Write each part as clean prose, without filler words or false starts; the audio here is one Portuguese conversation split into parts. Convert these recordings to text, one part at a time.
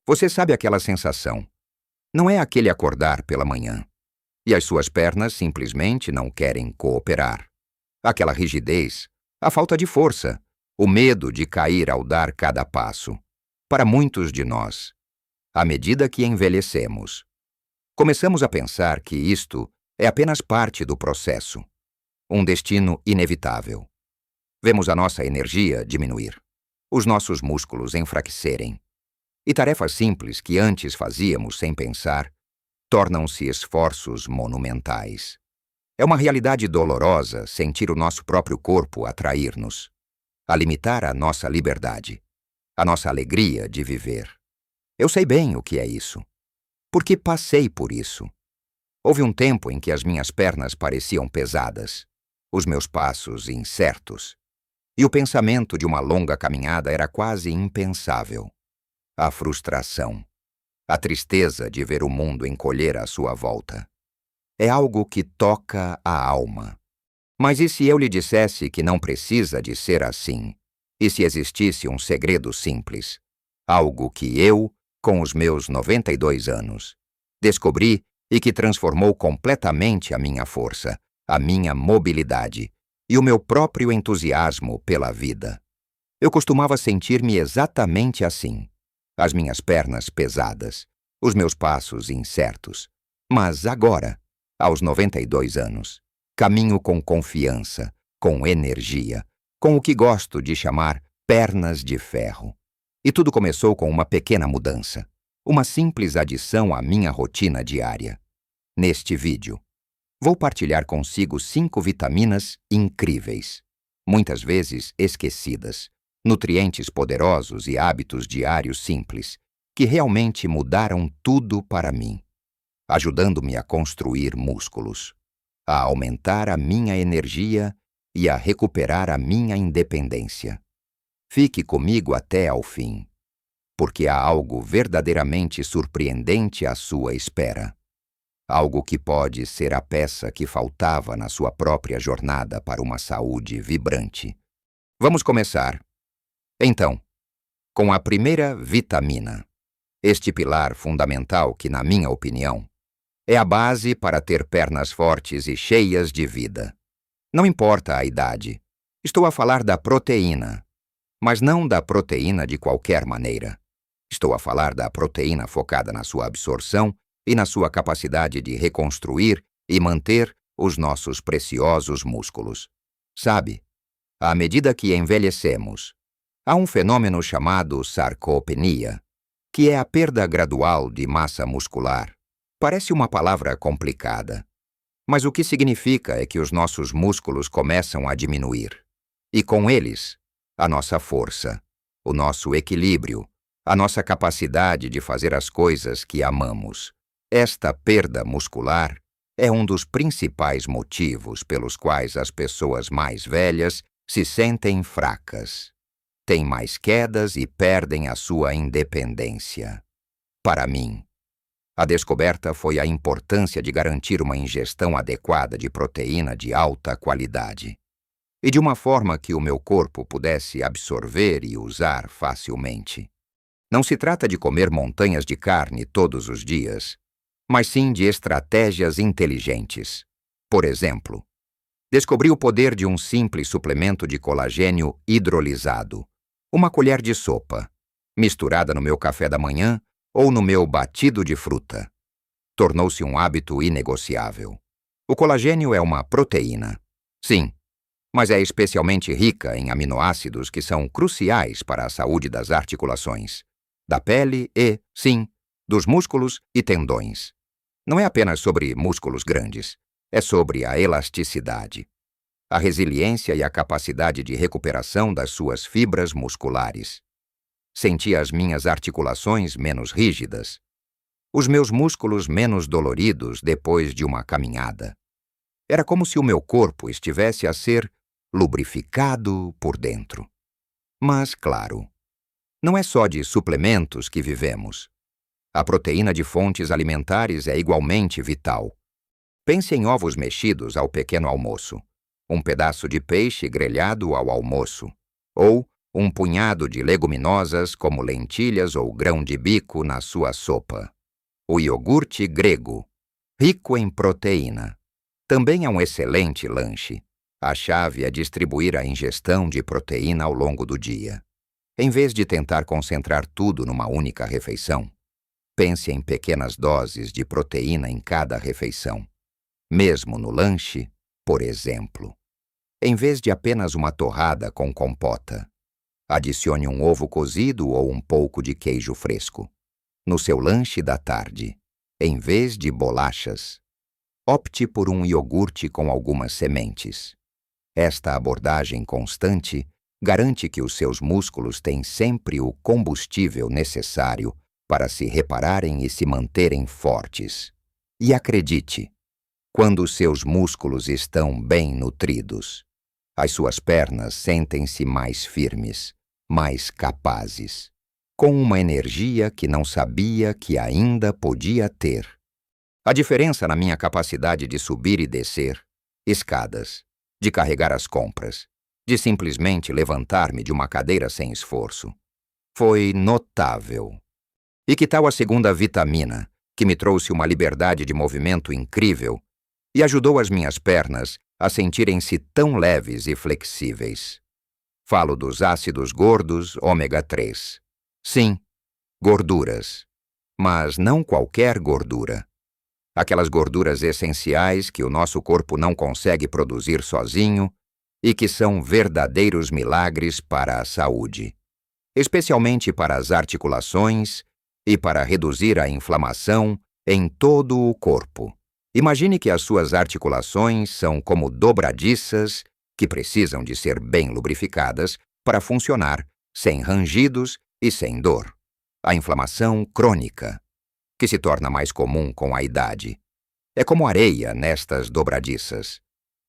Você sabe aquela sensação? Não é aquele acordar pela manhã e as suas pernas simplesmente não querem cooperar. Aquela rigidez, a falta de força, o medo de cair ao dar cada passo. Para muitos de nós, à medida que envelhecemos, começamos a pensar que isto é apenas parte do processo, um destino inevitável. Vemos a nossa energia diminuir, os nossos músculos enfraquecerem, e tarefas simples que antes fazíamos sem pensar tornam-se esforços monumentais. É uma realidade dolorosa sentir o nosso próprio corpo atrair-nos, a limitar a nossa liberdade, a nossa alegria de viver. Eu sei bem o que é isso, porque passei por isso. Houve um tempo em que as minhas pernas pareciam pesadas, os meus passos incertos, e o pensamento de uma longa caminhada era quase impensável. A frustração, a tristeza de ver o mundo encolher à sua volta. É algo que toca a alma. Mas e se eu lhe dissesse que não precisa de ser assim? E se existisse um segredo simples? Algo que eu, com os meus 92 anos, descobri e que transformou completamente a minha força, a minha mobilidade e o meu próprio entusiasmo pela vida. Eu costumava sentir-me exatamente assim. As minhas pernas pesadas, os meus passos incertos. Mas agora, aos 92 anos, caminho com confiança, com energia, com o que gosto de chamar pernas de ferro. E tudo começou com uma pequena mudança, uma simples adição à minha rotina diária. Neste vídeo, vou partilhar consigo 5 vitaminas incríveis, muitas vezes esquecidas, nutrientes poderosos e hábitos diários simples, que realmente mudaram tudo para mim, ajudando-me a construir músculos, a aumentar a minha energia e a recuperar a minha independência. Fique comigo até ao fim, porque há algo verdadeiramente surpreendente à sua espera. Algo que pode ser a peça que faltava na sua própria jornada para uma saúde vibrante. Vamos começar. Então, com a primeira vitamina, este pilar fundamental que, na minha opinião, é a base para ter pernas fortes e cheias de vida. Não importa a idade, estou a falar da proteína, mas não da proteína de qualquer maneira. Estou a falar da proteína focada na sua absorção e na sua capacidade de reconstruir e manter os nossos preciosos músculos. Sabe, à medida que envelhecemos, há um fenômeno chamado sarcopenia, que é a perda gradual de massa muscular. Parece uma palavra complicada, mas o que significa é que os nossos músculos começam a diminuir. E com eles, a nossa força, o nosso equilíbrio, a nossa capacidade de fazer as coisas que amamos. Esta perda muscular é um dos principais motivos pelos quais as pessoas mais velhas se sentem fracas. Têm mais quedas e perdem a sua independência. Para mim, a descoberta foi a importância de garantir uma ingestão adequada de proteína de alta qualidade e de uma forma que o meu corpo pudesse absorver e usar facilmente. Não se trata de comer montanhas de carne todos os dias, mas sim de estratégias inteligentes. Por exemplo, descobri o poder de um simples suplemento de colagênio hidrolisado, uma colher de sopa, misturada no meu café da manhã ou no meu batido de fruta. Tornou-se um hábito inegociável. O colagênio é uma proteína, sim, mas é especialmente rica em aminoácidos que são cruciais para a saúde das articulações, da pele e, sim, dos músculos e tendões. Não é apenas sobre músculos grandes, é sobre a elasticidade, a resiliência e a capacidade de recuperação das suas fibras musculares. Senti as minhas articulações menos rígidas, os meus músculos menos doloridos depois de uma caminhada. Era como se o meu corpo estivesse a ser lubrificado por dentro. Mas, claro, não é só de suplementos que vivemos. A proteína de fontes alimentares é igualmente vital. Pense em ovos mexidos ao pequeno almoço, um pedaço de peixe grelhado ao almoço, ou um punhado de leguminosas como lentilhas ou grão de bico na sua sopa. O iogurte grego, rico em proteína, também é um excelente lanche. A chave é distribuir a ingestão de proteína ao longo do dia. Em vez de tentar concentrar tudo numa única refeição, pense em pequenas doses de proteína em cada refeição. Mesmo no lanche, por exemplo. Em vez de apenas uma torrada com compota, adicione um ovo cozido ou um pouco de queijo fresco. No seu lanche da tarde, em vez de bolachas, opte por um iogurte com algumas sementes. Esta abordagem constante garante que os seus músculos têm sempre o combustível necessário para se repararem e se manterem fortes. E acredite, quando os seus músculos estão bem nutridos, as suas pernas sentem-se mais firmes, mais capazes, com uma energia que não sabia que ainda podia ter. A diferença na minha capacidade de subir e descer escadas, de carregar as compras, de simplesmente levantar-me de uma cadeira sem esforço, foi notável. E que tal a segunda vitamina, que me trouxe uma liberdade de movimento incrível e ajudou as minhas pernas a sentirem-se tão leves e flexíveis? Falo dos ácidos gordos ômega 3. Sim, gorduras. Mas não qualquer gordura. Aquelas gorduras essenciais que o nosso corpo não consegue produzir sozinho e que são verdadeiros milagres para a saúde, especialmente para as articulações e para reduzir a inflamação em todo o corpo. Imagine que as suas articulações são como dobradiças que precisam de ser bem lubrificadas para funcionar sem rangidos e sem dor. A inflamação crônica, que se torna mais comum com a idade, é como areia nestas dobradiças,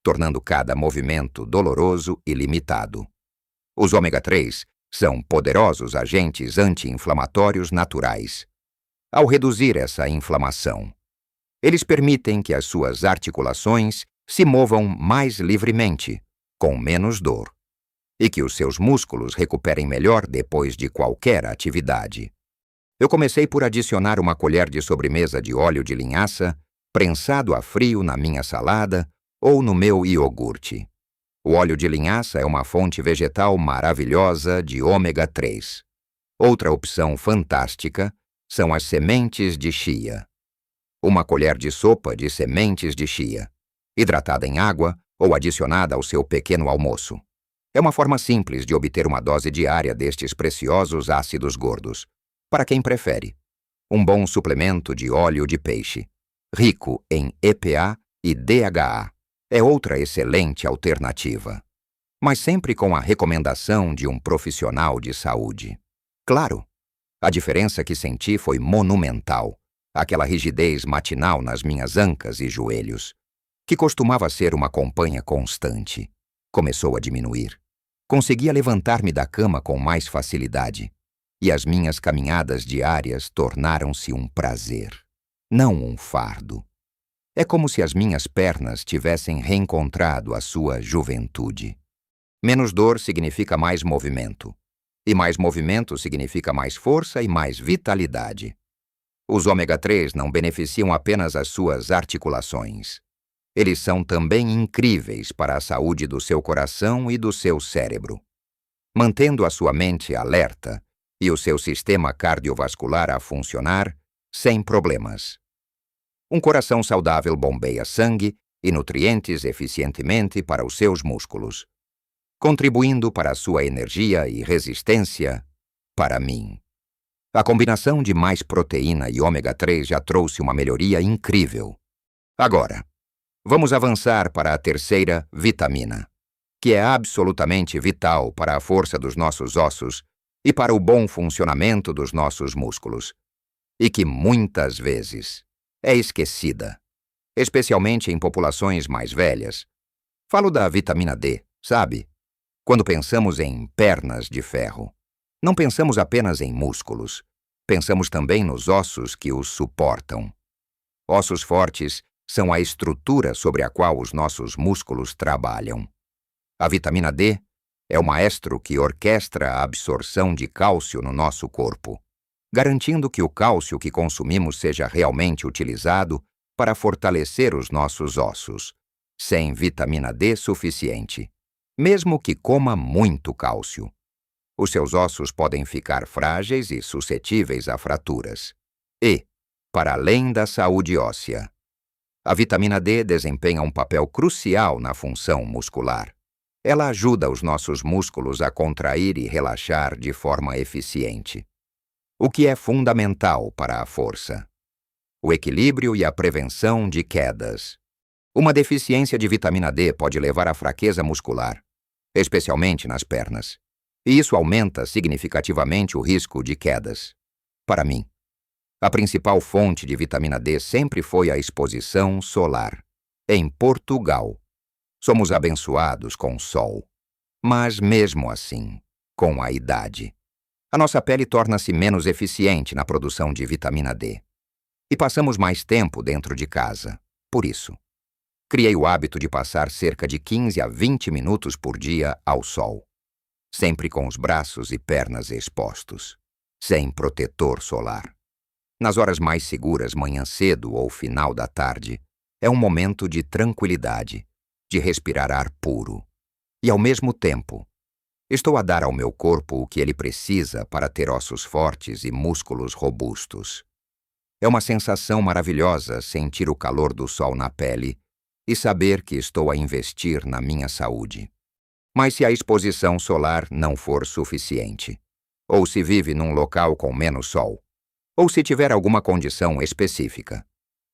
tornando cada movimento doloroso e limitado. Os ômega 3 são poderosos agentes anti-inflamatórios naturais. Ao reduzir essa inflamação, eles permitem que as suas articulações se movam mais livremente, com menos dor, e que os seus músculos recuperem melhor depois de qualquer atividade. Eu comecei por adicionar uma colher de sobremesa de óleo de linhaça, prensado a frio na minha salada ou no meu iogurte. O óleo de linhaça é uma fonte vegetal maravilhosa de ômega 3. Outra opção fantástica são as sementes de chia. Uma colher de sopa de sementes de chia, hidratada em água ou adicionada ao seu pequeno almoço. É uma forma simples de obter uma dose diária destes preciosos ácidos gordos, para quem prefere. Um bom suplemento de óleo de peixe, rico em EPA e DHA, é outra excelente alternativa, mas sempre com a recomendação de um profissional de saúde. Claro, a diferença que senti foi monumental. Aquela rigidez matinal nas minhas ancas e joelhos, que costumava ser uma companhia constante, começou a diminuir. Conseguia levantar-me da cama com mais facilidade, e as minhas caminhadas diárias tornaram-se um prazer, não um fardo. É como se as minhas pernas tivessem reencontrado a sua juventude. Menos dor significa mais movimento, e mais movimento significa mais força e mais vitalidade. Os ômega 3 não beneficiam apenas as suas articulações. Eles são também incríveis para a saúde do seu coração e do seu cérebro, mantendo a sua mente alerta e o seu sistema cardiovascular a funcionar sem problemas. Um coração saudável bombeia sangue e nutrientes eficientemente para os seus músculos, contribuindo para a sua energia e resistência para mim. A combinação de mais proteína e ômega 3 já trouxe uma melhoria incrível. Agora, vamos avançar para a terceira vitamina, que é absolutamente vital para a força dos nossos ossos e para o bom funcionamento dos nossos músculos, e que muitas vezes é esquecida, especialmente em populações mais velhas. Falo da vitamina D, sabe? Quando pensamos em pernas de ferro, não pensamos apenas em músculos, pensamos também nos ossos que os suportam. Ossos fortes são a estrutura sobre a qual os nossos músculos trabalham. A vitamina D É o maestro que orquestra a absorção de cálcio no nosso corpo, garantindo que o cálcio que consumimos seja realmente utilizado para fortalecer os nossos ossos, sem vitamina D suficiente, mesmo que coma muito cálcio. Os seus ossos podem ficar frágeis e suscetíveis a fraturas. E, para além da saúde óssea, a vitamina D desempenha um papel crucial na função muscular. Ela ajuda os nossos músculos a contrair e relaxar de forma eficiente, o que é fundamental para a força, o equilíbrio e a prevenção de quedas. Uma deficiência de vitamina D pode levar à fraqueza muscular, especialmente nas pernas, e isso aumenta significativamente o risco de quedas. Para mim, a principal fonte de vitamina D sempre foi a exposição solar. Em Portugal, somos abençoados com o sol. Mas mesmo assim, com a idade, a nossa pele torna-se menos eficiente na produção de vitamina D. E passamos mais tempo dentro de casa. Por isso, criei o hábito de passar cerca de 15 a 20 minutos por dia ao sol, sempre com os braços e pernas expostos, sem protetor solar. Nas horas mais seguras, manhã cedo ou final da tarde, é um momento de tranquilidade, de respirar ar puro. E, ao mesmo tempo, estou a dar ao meu corpo o que ele precisa para ter ossos fortes e músculos robustos. É uma sensação maravilhosa sentir o calor do sol na pele e saber que estou a investir na minha saúde. Mas se a exposição solar não for suficiente, ou se vive num local com menos sol, ou se tiver alguma condição específica,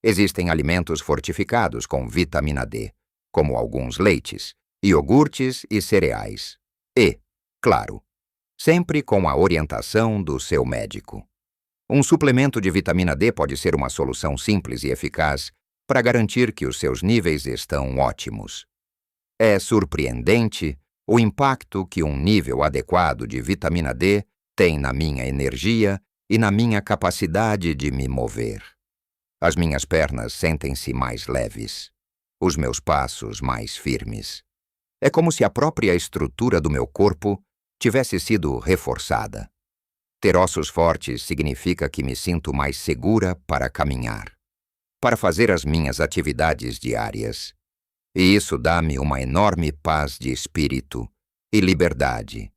existem alimentos fortificados com vitamina D, como alguns leites, iogurtes e cereais. E, claro, sempre com a orientação do seu médico. Um suplemento de vitamina D pode ser uma solução simples e eficaz para garantir que os seus níveis estão ótimos. É surpreendente o impacto que um nível adequado de vitamina D tem na minha energia e na minha capacidade de me mover. As minhas pernas sentem-se mais leves, os meus passos mais firmes. É como se a própria estrutura do meu corpo tivesse sido reforçada. Ter ossos fortes significa que me sinto mais segura para caminhar, para fazer as minhas atividades diárias. E isso dá-me uma enorme paz de espírito e liberdade.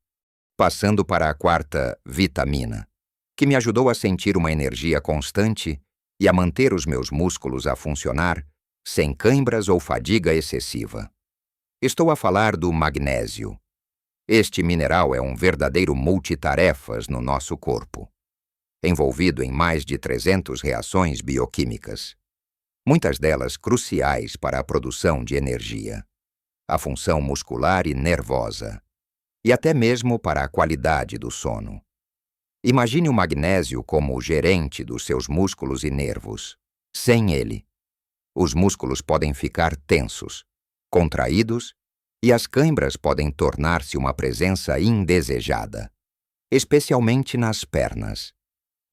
Passando para a quarta vitamina, que me ajudou a sentir uma energia constante e a manter os meus músculos a funcionar sem cãibras ou fadiga excessiva. Estou a falar do magnésio. Este mineral é um verdadeiro multitarefas no nosso corpo, envolvido em mais de 300 reações bioquímicas, muitas delas cruciais para a produção de energia, a função muscular e nervosa, e até mesmo para a qualidade do sono. Imagine o magnésio como o gerente dos seus músculos e nervos. Sem ele, os músculos podem ficar tensos, contraídos, e as cãibras podem tornar-se uma presença indesejada, especialmente nas pernas.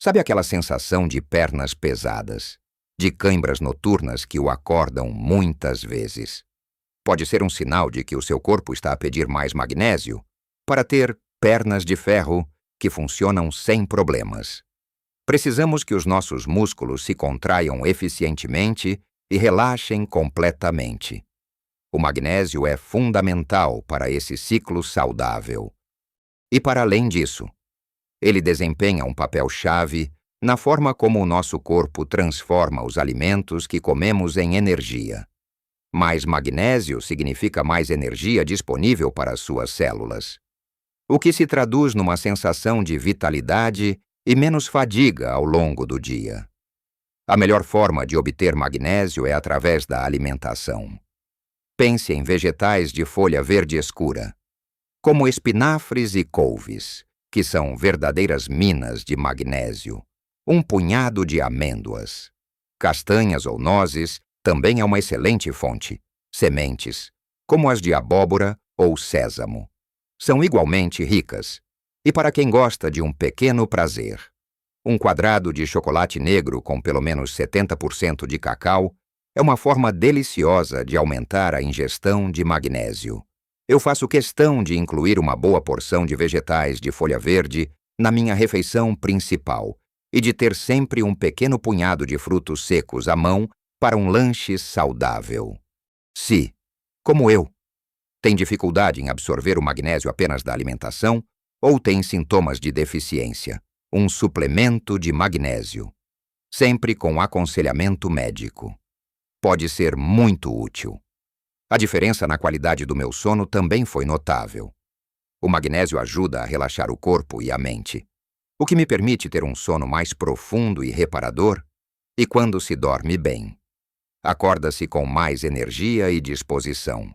Sabe aquela sensação de pernas pesadas, de cãibras noturnas que o acordam muitas vezes? Pode ser um sinal de que o seu corpo está a pedir mais magnésio para ter pernas de ferro que funcionam sem problemas. Precisamos que os nossos músculos se contraiam eficientemente e relaxem completamente. O magnésio é fundamental para esse ciclo saudável. E para além disso, ele desempenha um papel-chave na forma como o nosso corpo transforma os alimentos que comemos em energia. Mais magnésio significa mais energia disponível para as suas células, o que se traduz numa sensação de vitalidade e menos fadiga ao longo do dia. A melhor forma de obter magnésio é através da alimentação. Pense em vegetais de folha verde escura, como espinafres e couves, que são verdadeiras minas de magnésio. Um punhado de amêndoas. Castanhas ou nozes também é uma excelente fonte. Sementes, como as de abóbora ou sésamo, são igualmente ricas. E para quem gosta de um pequeno prazer, um quadrado de chocolate negro com pelo menos 70% de cacau é uma forma deliciosa de aumentar a ingestão de magnésio. Eu faço questão de incluir uma boa porção de vegetais de folha verde na minha refeição principal e de ter sempre um pequeno punhado de frutos secos à mão para um lanche saudável. Se, como eu, tem dificuldade em absorver o magnésio apenas da alimentação ou tem sintomas de deficiência, um suplemento de magnésio, sempre com aconselhamento médico, pode ser muito útil. A diferença na qualidade do meu sono também foi notável. O magnésio ajuda a relaxar o corpo e a mente, o que me permite ter um sono mais profundo e reparador, e quando se dorme bem, acorda-se com mais energia e disposição,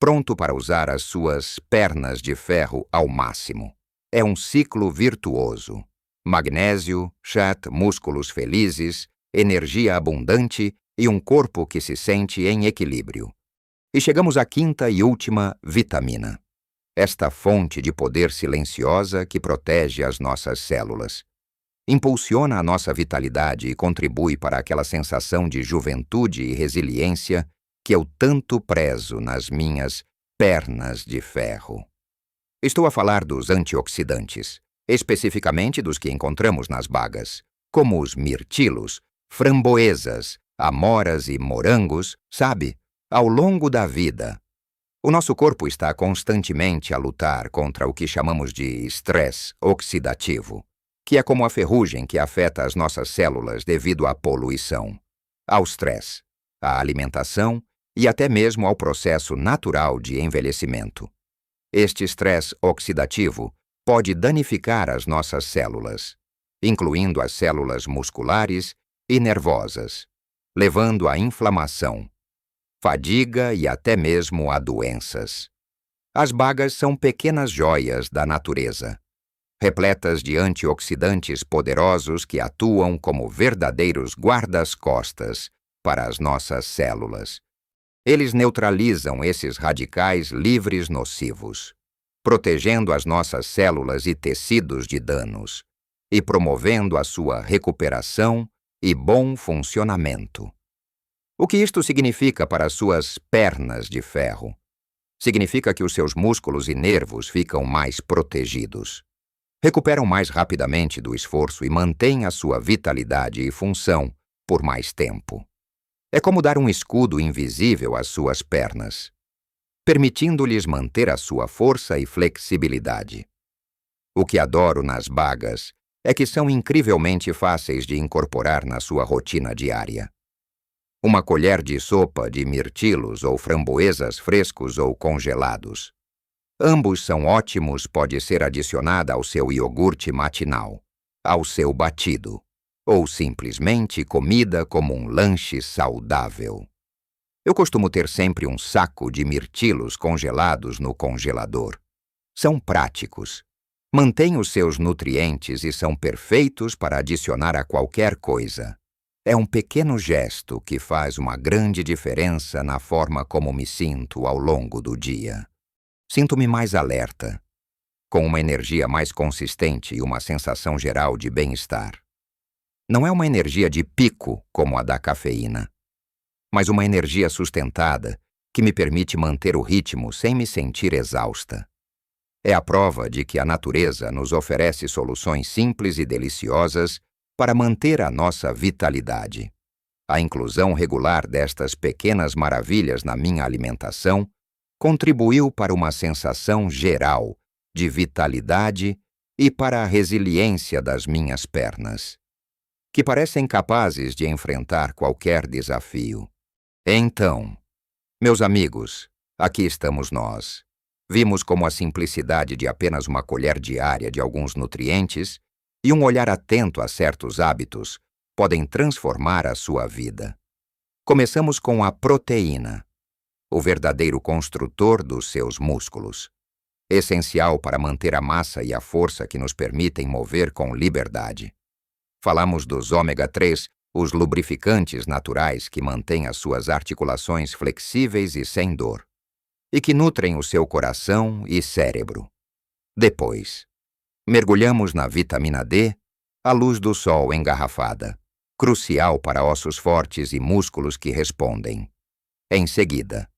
pronto para usar as suas pernas de ferro ao máximo. É um ciclo virtuoso. Magnésio, chat, músculos felizes, energia abundante e um corpo que se sente em equilíbrio. E chegamos à quinta e última vitamina. Esta fonte de poder silenciosa que protege as nossas células. Impulsiona a nossa vitalidade e contribui para aquela sensação de juventude e resiliência que eu tanto prezo nas minhas pernas de ferro. Estou a falar dos antioxidantes, especificamente dos que encontramos nas bagas, como os mirtilos, framboesas, amoras e morangos, sabe? Ao longo da vida, o nosso corpo está constantemente a lutar contra o que chamamos de estresse oxidativo, que é como a ferrugem que afeta as nossas células devido à poluição, ao estresse, à alimentação e até mesmo ao processo natural de envelhecimento. Este estresse oxidativo pode danificar as nossas células, incluindo as células musculares e nervosas, levando à inflamação, fadiga e até mesmo a doenças. As bagas são pequenas joias da natureza, repletas de antioxidantes poderosos que atuam como verdadeiros guardas-costas para as nossas células. Eles neutralizam esses radicais livres nocivos, protegendo as nossas células e tecidos de danos e promovendo a sua recuperação e bom funcionamento. O que isto significa para as suas pernas de ferro? Significa que os seus músculos e nervos ficam mais protegidos, recuperam mais rapidamente do esforço e mantêm a sua vitalidade e função por mais tempo. É como dar um escudo invisível às suas pernas, permitindo-lhes manter a sua força e flexibilidade. O que adoro nas bagas é que são incrivelmente fáceis de incorporar na sua rotina diária. Uma colher de sopa de mirtilos ou framboesas frescos ou congelados. Ambos são ótimos, pode ser adicionada ao seu iogurte matinal, ao seu batido, ou simplesmente comida como um lanche saudável. Eu costumo ter sempre um saco de mirtilos congelados no congelador. São práticos, mantêm os seus nutrientes e são perfeitos para adicionar a qualquer coisa. É um pequeno gesto que faz uma grande diferença na forma como me sinto ao longo do dia. Sinto-me mais alerta, com uma energia mais consistente e uma sensação geral de bem-estar. Não é uma energia de pico como a da cafeína, mas uma energia sustentada que me permite manter o ritmo sem me sentir exausta. É a prova de que a natureza nos oferece soluções simples e deliciosas para manter a nossa vitalidade. A inclusão regular destas pequenas maravilhas na minha alimentação contribuiu para uma sensação geral de vitalidade e para a resiliência das minhas pernas, que parecem capazes de enfrentar qualquer desafio. Então, meus amigos, aqui estamos nós. Vimos como a simplicidade de apenas uma colher diária de alguns nutrientes e um olhar atento a certos hábitos podem transformar a sua vida. Começamos com a proteína, o verdadeiro construtor dos seus músculos, essencial para manter a massa e a força que nos permitem mover com liberdade. Falamos dos ômega 3, os lubrificantes naturais que mantêm as suas articulações flexíveis e sem dor, e que nutrem o seu coração e cérebro. Depois, mergulhamos na vitamina D, a luz do sol engarrafada, crucial para ossos fortes e músculos que respondem. Em seguida,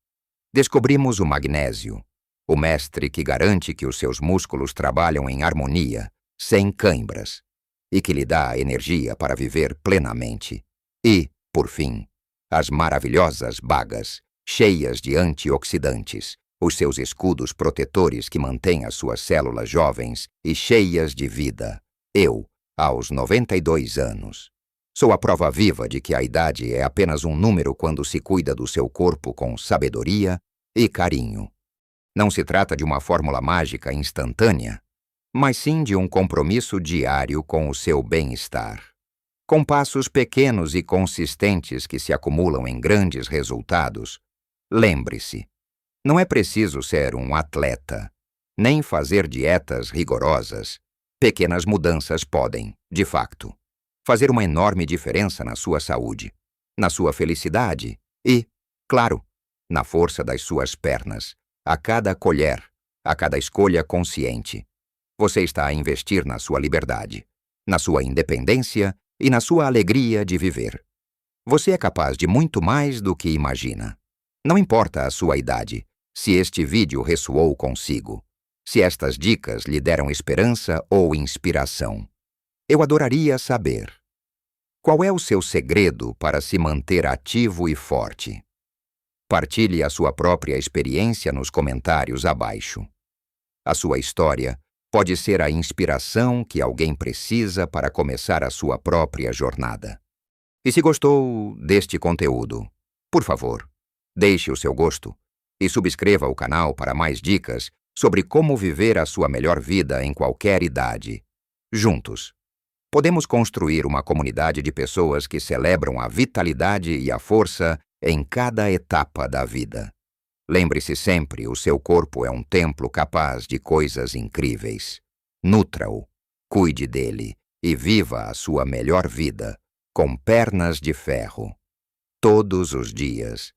descobrimos o magnésio, O mestre que garante que os seus músculos trabalham em harmonia, sem cãibras, e que lhe dá a energia para viver plenamente. E, por fim, as maravilhosas bagas, cheias de antioxidantes, os seus escudos protetores que mantêm as suas células jovens e cheias de vida. Eu, aos 92 anos, sou a prova viva de que a idade é apenas um número quando se cuida do seu corpo com sabedoria e carinho. Não se trata de uma fórmula mágica instantânea, mas sim de um compromisso diário com o seu bem-estar. Com passos pequenos e consistentes que se acumulam em grandes resultados, lembre-se, não é preciso ser um atleta, nem fazer dietas rigorosas. Pequenas mudanças podem, de facto, fazer uma enorme diferença na sua saúde, na sua felicidade e, claro, na força das suas pernas, a cada colher, a cada escolha consciente. Você está a investir na sua liberdade, na sua independência e na sua alegria de viver. Você é capaz de muito mais do que imagina. Não importa a sua idade, se este vídeo ressoou consigo, se estas dicas lhe deram esperança ou inspiração. Eu adoraria saber. Qual é o seu segredo para se manter ativo e forte? Partilhe a sua própria experiência nos comentários abaixo. A sua história pode ser a inspiração que alguém precisa para começar a sua própria jornada. E se gostou deste conteúdo, por favor, deixe o seu gosto e subscreva o canal para mais dicas sobre como viver a sua melhor vida em qualquer idade. Juntos, podemos construir uma comunidade de pessoas que celebram a vitalidade e a força em cada etapa da vida. Lembre-se sempre, o seu corpo é um templo capaz de coisas incríveis. Nutra-o, cuide dele e viva a sua melhor vida, com pernas de ferro, todos os dias.